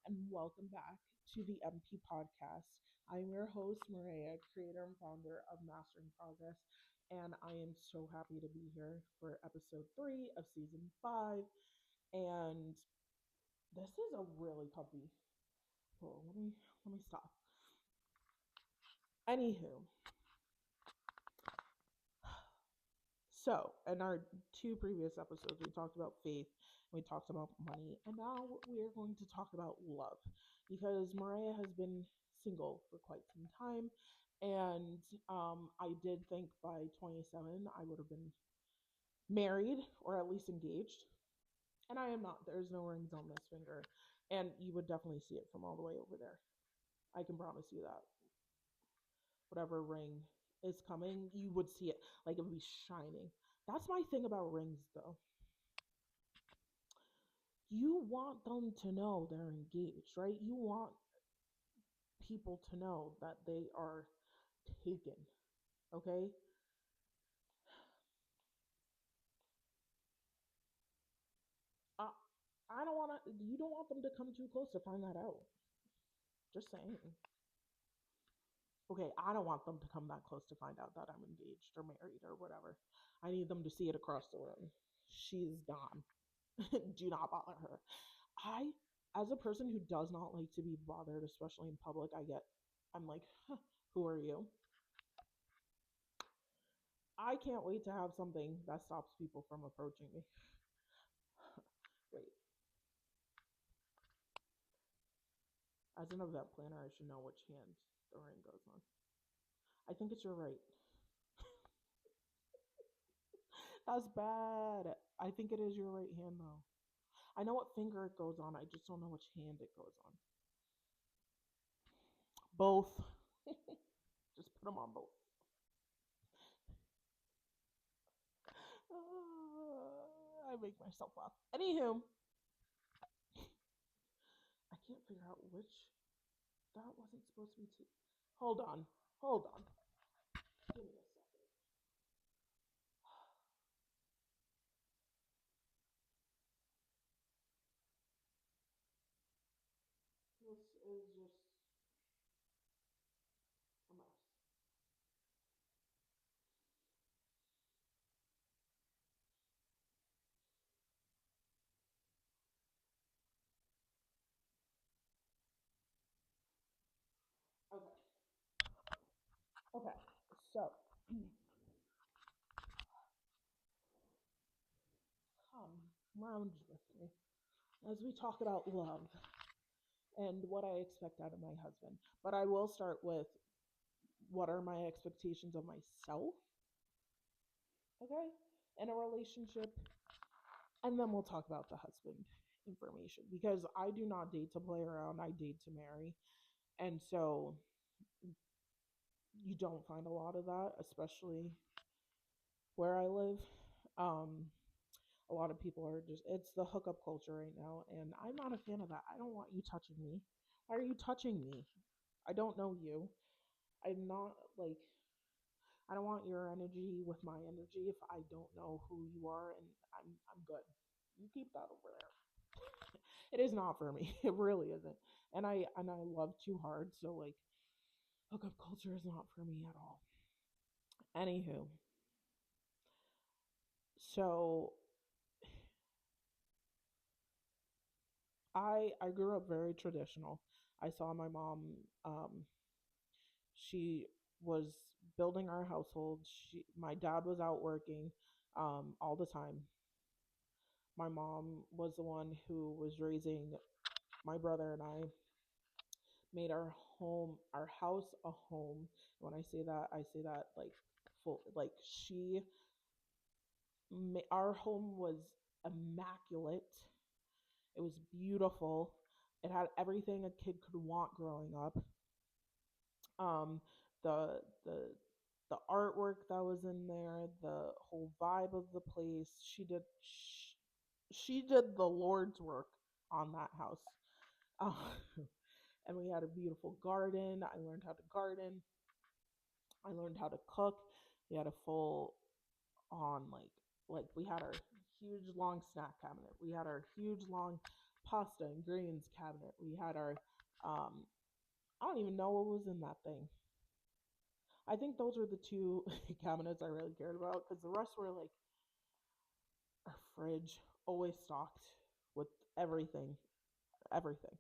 and welcome back to the MP podcast. I'm your host, Moraya, creator and founder of Mastering Progress, and I am so happy to be here for episode 3 of season 5. And this is a really comfy. Oh, let me stop. Anywho, so in our two previous episodes, we talked about faith, we talked about money, and now we are going to talk about love because Mariah has been single for quite some time, and I did think by 27 I would have been married or at least engaged, and I am not. There's no rings on this finger, and you would definitely see it from all the way over there. I can promise you that. Whatever ring is coming, you would see it like it would be shining. That's my thing about rings, though. You want them to know they're engaged, right? You want people to know that they are taken, okay? I, I don't want to, you don't want them to come too close to find that out. Just saying. Okay, I don't want them to come that close to find out that I'm engaged or married or whatever. I need them to see it across the room. She's gone. Do not bother her. I, as a person who does not like to be bothered, especially in public, I'm like, huh, who are you? I can't wait to have something that stops people from approaching me. Wait, as an event planner, I should know which hand the ring goes on. I think it's your right. That's bad. I think it is your right hand, though. I know what finger it goes on, I just don't know which hand it goes on. Both. Just put them on both. I make myself laugh. Anywho, I can't figure out which. That wasn't supposed to be two. Hold on. Hold on. Give me a second. This is just a mess. Okay. Okay. So, come lounge with me as we talk about love and what I expect out of my husband. But I will start with what are my expectations of myself, okay, in a relationship, and then we'll talk about the husband information because I do not date to play around, I date to marry. And so you don't find a lot of that, especially where I live. Um, a lot of people are just, it's the hookup culture right now, and I'm not a fan of that. I don't want you touching me. Why are you touching me? I don't know you. I'm not like, I don't want your energy with my energy if I don't know who you are, and I'm good. You keep that over there. It is not for me. It really isn't. And I love too hard, so like hookup culture is not for me at all. Anywho, so I grew up very traditional. I saw my mom. She was building our household. My dad was out working all the time. My mom was the one who was raising my brother and I. Made our home, our house, a home. When I say that like full. Like our home was immaculate. It was beautiful. It had everything a kid could want growing up. Um, the artwork that was in there, the whole vibe of the place. She did the Lord's work on that house. Uh, and we had a beautiful garden. I learned how to garden. I learned how to cook. We had a full on like we had our huge long snack cabinet. We had our huge long pasta and grains cabinet. We had our um I don't even know what was in that thing. I think those were the two cabinets I really cared about because the rest were like our fridge, always stocked with everything, everything,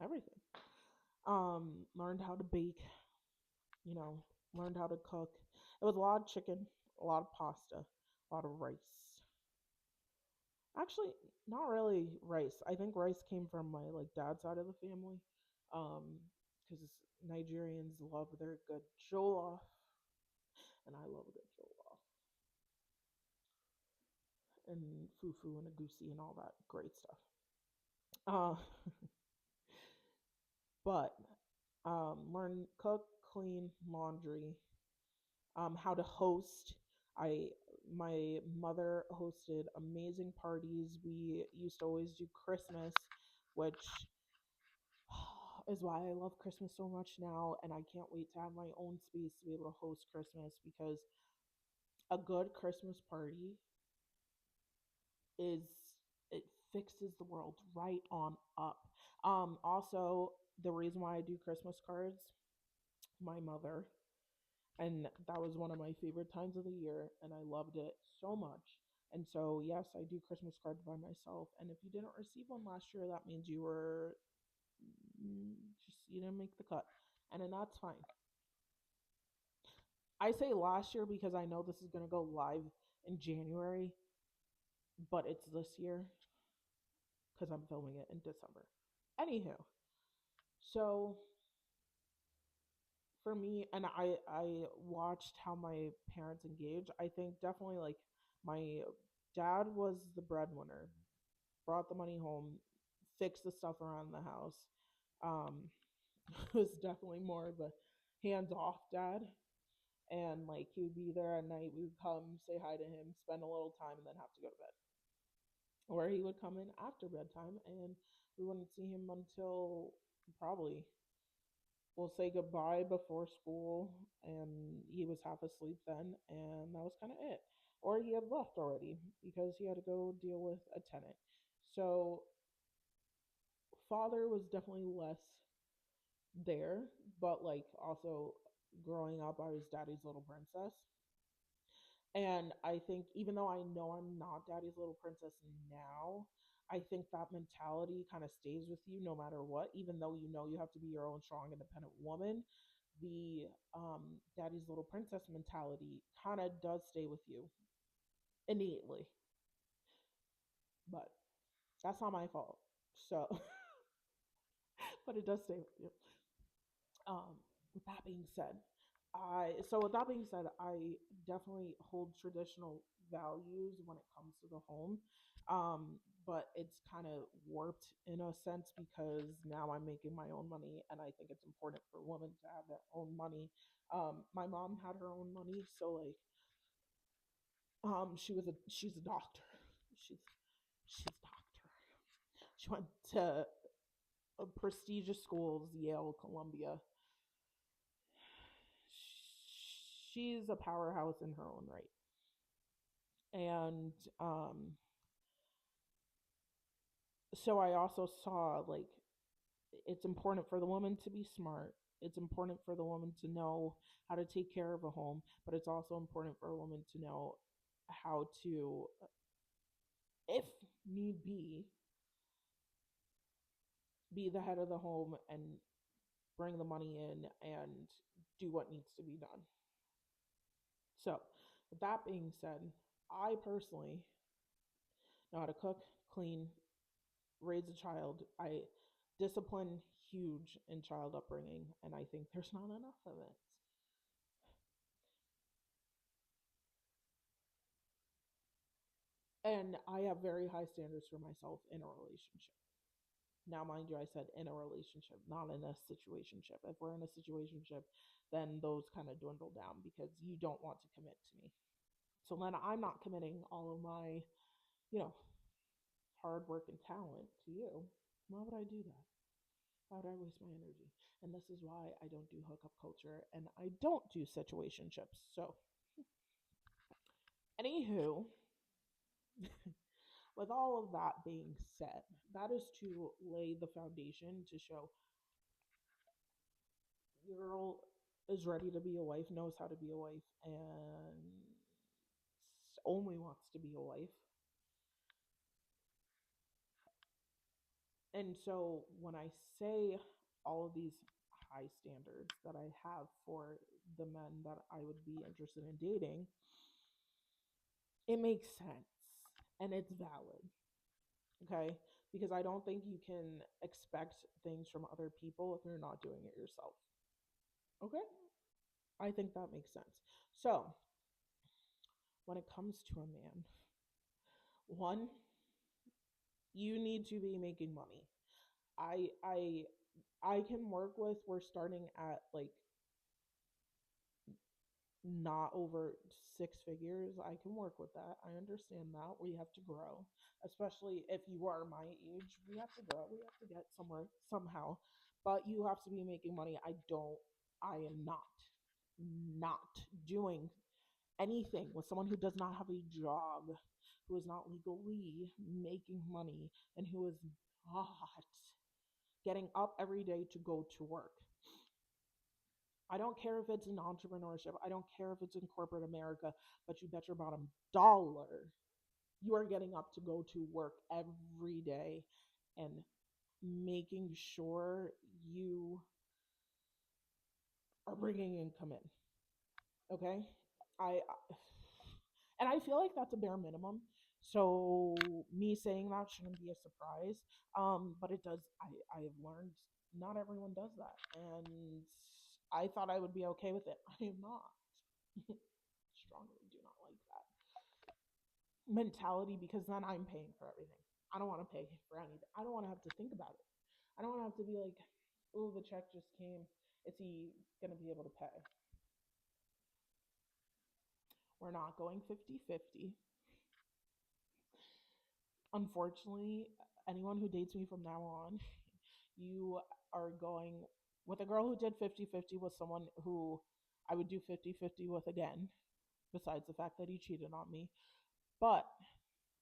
everything. Learned how to bake, you know, learned how to cook. It was a lot of chicken, a lot of pasta, a lot of rice. Actually, not really rice. I think rice came from my like dad's side of the family, um, because Nigerians love their good jollof, and I love a good jollof and fufu and agusi and all that great stuff. Uh, but learn cook, clean, laundry, how to host. I My mother hosted amazing parties. We used to always do Christmas, which is why I love Christmas so much now, and I can't wait to have my own space to be able to host Christmas because a good Christmas party is it fixes the world right on up. Also, the reason why I do Christmas cards, my mother, and that was one of my favorite times of the year, and I loved it so much. And so, yes, I do Christmas cards by myself. And if you didn't receive one last year, that means you were just you didn't make the cut, and then that's fine. I say last year because I know this is gonna go live in January, but it's this year because I'm filming it in December. Anywho, so for me, and I watched how my parents engage. I think definitely like my dad was the breadwinner, brought the money home, fixed the stuff around the house. Um, was definitely more of a hands off dad. And like he would be there at night, we would come, say hi to him, spend a little time, and then have to go to bed. Or he would come in after bedtime, and we wouldn't see him until probably we'll say goodbye before school, and he was half asleep then, and that was kind of it. Or he had left already because he had to go deal with a tenant. So father was definitely less there, but like also growing up, I was daddy's little princess. And I think even though I know I'm not daddy's little princess now, I think that mentality kind of stays with you no matter what, even though you know you have to be your own strong, independent woman. The daddy's little princess mentality kind of does stay with you innately, but that's not my fault. So, but it does stay with you. With that being said, I definitely hold traditional values when it comes to the home. But it's kind of warped in a sense because now I'm making my own money, and I think it's important for women to have their own money. My mom had her own money, so like, she's a doctor. She's she's a doctor. She went to prestigious schools, Yale, Columbia. She's a powerhouse in her own right. And so I also saw like it's important for the woman to be smart. It's important for the woman to know how to take care of a home, but it's also important for a woman to know how to, if need be the head of the home and bring the money in and do what needs to be done. So, with that being said, I personally know how to cook, clean, raise a child. I discipline huge in child upbringing, and I think there's not enough of it. And I have very high standards for myself in a relationship. Now, mind you, I said in a relationship, not in a situationship. If we're in a situationship, then those kind of dwindle down because you don't want to commit to me. So then I'm not committing all of my, you know, hard work and talent to you. Why would I do that? Why would I waste my energy? And this is why I don't do hookup culture and I don't do situationships. So, anywho, With all of that being said, that is to lay the foundation to show the girl is ready to be a wife, knows how to be a wife, and only wants to be a wife. And so when I say all of these high standards that I have for the men that I would be interested in dating, it makes sense and it's valid. Okay? Because I don't think you can expect things from other people if you're not doing it yourself. Okay? I think that makes sense. So, when it comes to a man, one, you need to be making money. I I I can work with we're starting at like not over 6 figures. I can work with that. I understand that. We have to grow, especially if you are my age. We have to grow. We have to get somewhere somehow. But you have to be making money. I am not doing anything with someone who does not have a job, who is not legally making money, and who is not getting up every day to go to work. I don't care if it's in entrepreneurship. I don't care if it's in corporate America, but you bet your bottom dollar you are getting up to go to work every day and making sure you are bringing income in. Okay? I and I feel like that's a bare minimum. So me saying that shouldn't be a surprise. But it does. I have learned not everyone does that, and I thought I would be okay with it. I am not. Strongly do not like that mentality because then I'm paying for everything. I don't want to pay for anything. I don't want to have to think about it. I don't want to have to be like, oh, the check just came. Is he going to be able to pay? We're not going 50-50. Unfortunately, anyone who dates me from now on, you are going with a girl who did 50-50 with someone who I would do 50-50 with again, besides the fact that he cheated on me. But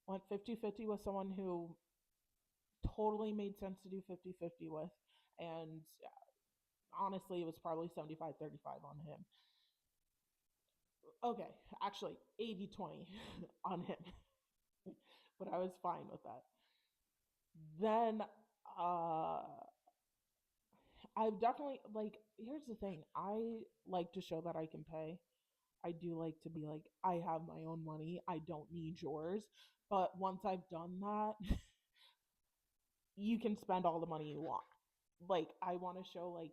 went 50-50 with someone who totally made sense to do 50-50 with. And honestly, it was probably 75-35 on him. Okay, actually, 80-20 on him. But I was fine with that. Then uh I've definitely like here's the thing. I like to show that I can pay. I do like to be like I have my own money. I don't need yours. But once I've done that, you can spend all the money you want. Like I want to show like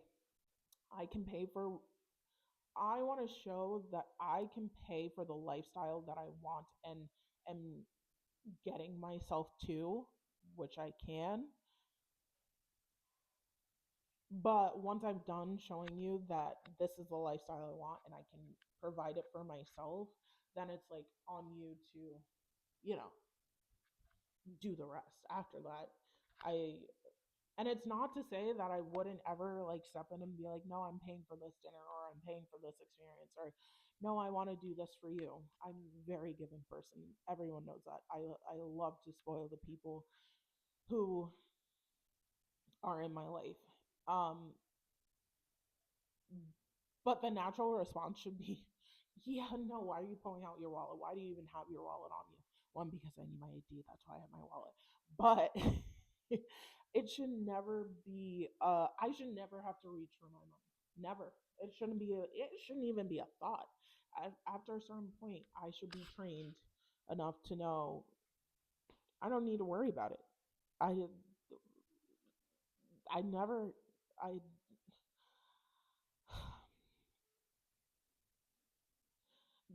I can pay for I want to show that I can pay for the lifestyle that I want and am getting myself to, which I can. But once I'm done showing you that this is the lifestyle I want and I can provide it for myself, then it's like on you to, you know, do the rest after that. I and it's not to say that I wouldn't ever like step in and be like, no, I'm paying for this dinner or I'm paying for this experience or no, I want to do this for you. I'm a very giving person. Everyone knows that. I love to spoil the people who are in my life. Um, but the natural response should be, yeah, no, why are you pulling out your wallet? Why do you even have your wallet on you? One, because I need my ID. That's why I have my wallet. But it should never be, I should never have to reach for my money. Never. It shouldn't even be a thought. After a certain point, I should be trained enough to know I don't need to worry about it. I, I never, I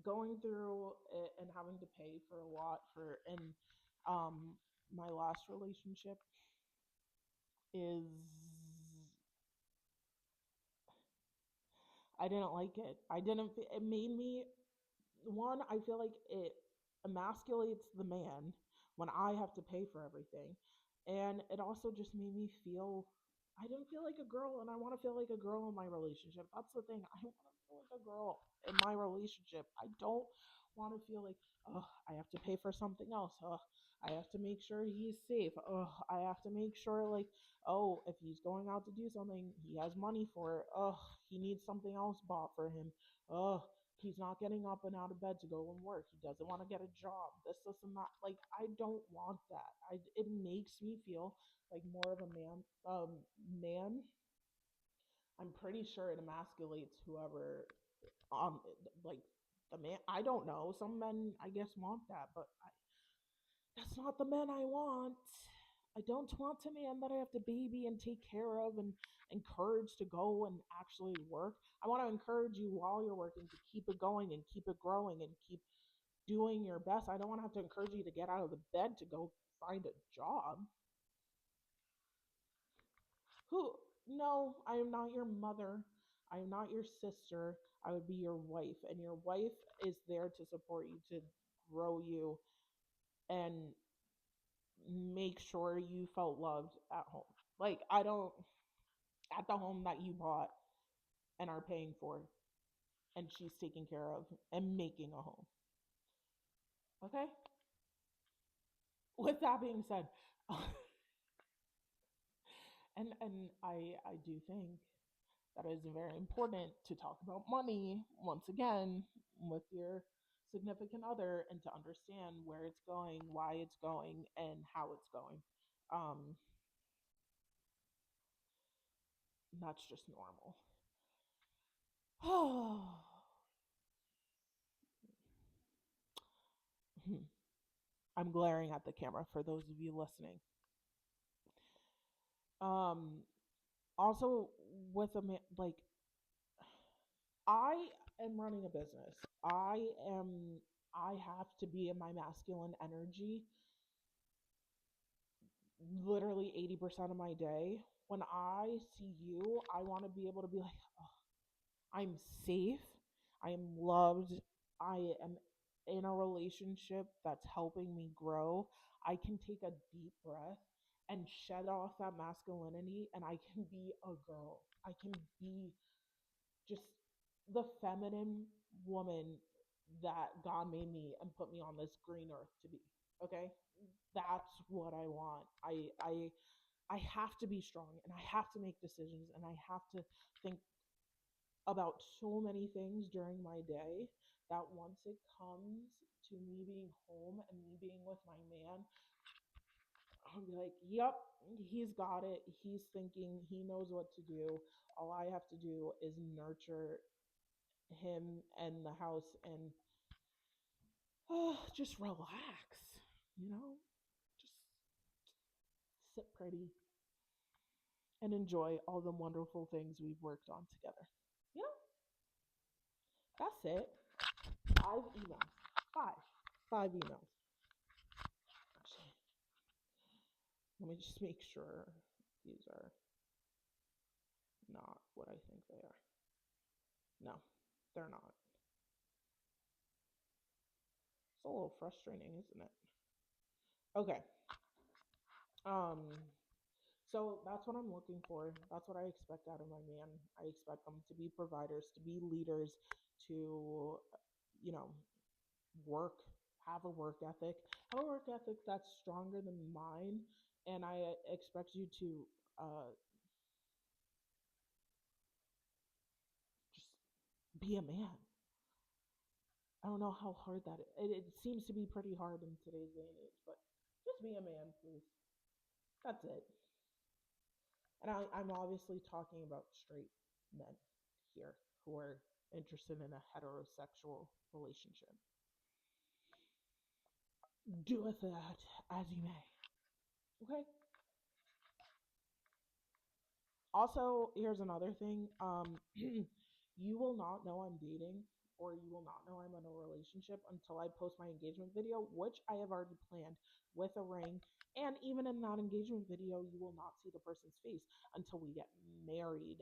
going through it and having to pay for a lot for in my last relationship is I didn't like it. I didn't it made me one I feel like it emasculates the man when I have to pay for everything. And it also just made me feel I didn't feel like a girl and I want to feel like a girl in my relationship. That's the thing. I want to feel like a girl in my relationship. I don't want to feel like, oh, I have to pay for something else. Oh, I have to make sure he's safe. Ugh, I have to make sure, like, oh, if he's going out to do something, he has money for it. Ugh, he needs something else bought for him. Ugh, he's not getting up and out of bed to go and work. He doesn't want to get a job. This, and that. Like, I don't want that. It makes me feel like more of a man. I'm pretty sure it emasculates whoever, um, like the man. I don't know. Some men, I guess, want that, but that's not the man I want. I don't want a man that I have to baby and take care of and encourage to go and actually work. I want to encourage you while you're working to keep it going and keep it growing and keep doing your best. I don't want to have to encourage you to get out of the bed to go find a job. Who? No, I am not your mother. I am not your sister. I would be your wife, and your wife is there to support you, to grow you, and make sure you felt loved at home. Like, I don't, at the home that you bought and are paying for, and she's taking care of and making a home. Okay? With that being said, and I do think that is very important to talk about money once again with your significant other and to understand where it's going, why it's going, and how it's going. Um, that's just normal. I'm glaring at the camera for those of you listening. Um, also, with a man, like, I am running a business. am, I have to be in my masculine energy literally 80% of my day. When I see you, I want to be able to be like, oh, I'm safe. I am loved. I am in a relationship that's helping me grow. I can take a deep breath and shed off that masculinity and I can be a girl. I can be just the feminine woman that God made me and put me on this green earth to be. Okay? That's what I want. I have to be strong and I have to make decisions and I have to think about so many things during my day that once it comes to me being home and me being with my man, I'll be like, yep, he's got it. He's thinking, he knows what to do. All I have to do is nurture him and the house and just relax, you know? Just sit pretty and enjoy all the wonderful things we've worked on together. You know, that's it. 5 emails. Five. 5 emails. Actually, let me just make sure these are not what I think they are. No, they're not. It's a little frustrating, isn't it? Okay. Um, so that's what I'm looking for. That's what I expect out of my man. I expect them to be providers, to be leaders, to, you know, work, have a work ethic, have a work ethic that's stronger than mine. And I expect you to just be a man. I don't know how hard that is. It seems to be pretty hard in today's day and age, but just be a man, please. That's it. And I'm obviously talking about straight men here who are interested in a heterosexual relationship. Do with that as you may. Okay? Also, here's another thing. You will not know I'm dating or you will not know I'm in a relationship until I post my engagement video, which I have already planned with a ring. And even in that engagement video, you will not see the person's face until we get married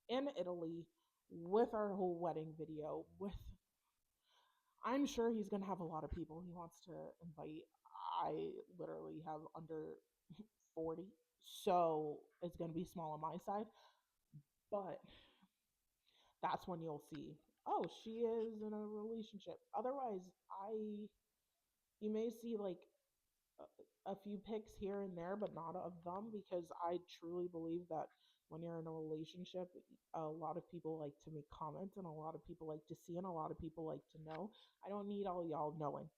in Italy with our whole wedding video. With I'm sure he's gonna have a lot of people he wants to invite. I literally have under 40, so it's gonna be small on my side. But that's when you'll see, oh, she is in a relationship. Otherwise, I you may see like a few pics here and there, but not of them, because I truly believe that when you're in a relationship, a lot of people like to make comments, and a lot of people like to see, and a lot of people like to know. I don't need all y'all knowing.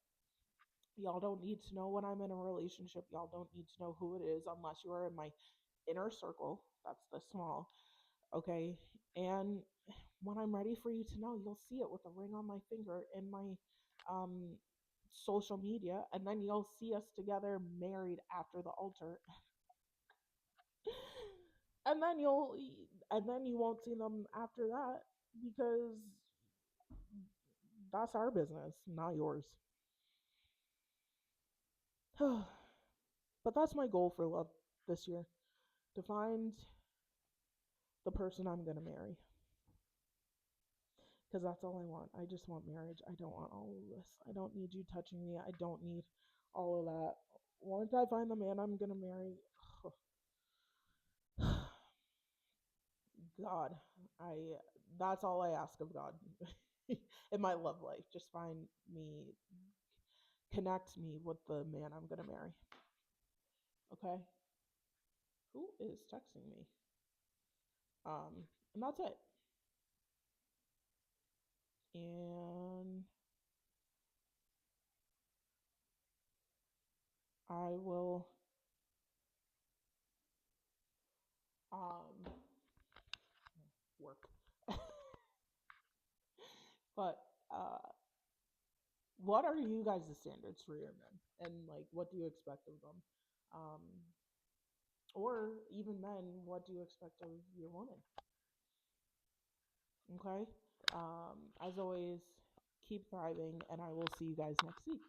Y'all don't need to know when I'm in a relationship. Y'all don't need to know who it is unless you are in my inner circle. That's the small. Okay. And when I'm ready for you to know, you'll see it with a ring on my finger in my um, social media, and then you'll see us together married after the altar. and then you'll and then you won't see them after that, because that's our business, not yours. But that's my goal for love this year, to find the person I'm going to marry, because that's all I want. I just want marriage. I don't want all of this. I don't need you touching me. I don't need all of that. Once I find the man I'm going to marry, God, I that's all I ask of God in my love life. Just find me, connect me with the man I'm going to marry. Okay? Who is texting me? And that's it. And I will um work. But what are you guys' standards for your men? And like, what do you expect of them? Um, or even men, what do you expect of your woman? Okay? As always, keep thriving, and I will see you guys next week.